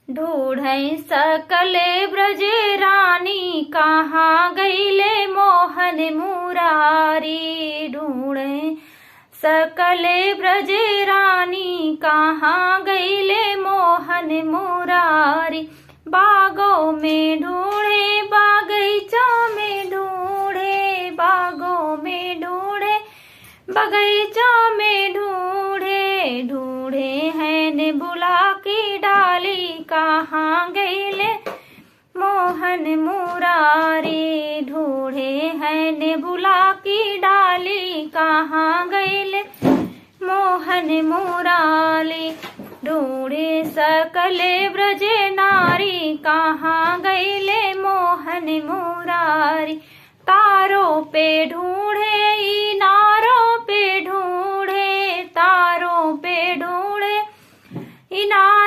ढूढ़ै सकले ब्रज रानी, कहाँ गईले मोहन मुरारी। ढूढ़ै सकले ब्रज रानी, कहाँ गईले मोहन मुरारी। बागों में ढूढ़े, बागीचों में ढूढ़े, बागों में ढूढ़े, बगीचों में ढूढ़े। ढूढ़े हैं नेबुला की डाली, कहाँ गईले मोहन मुरारी। ढूढ़े हैं नेबुला की डाली, कहाँ गईले मोहन मुरारी। ढूढ़े सकले ब्रज नारी, कहाँ गईले मोहन मुरारी। तारों पे ढूढ़े, इनारों पे ढूढ़े, तारों पे ढूढ़े, इनारों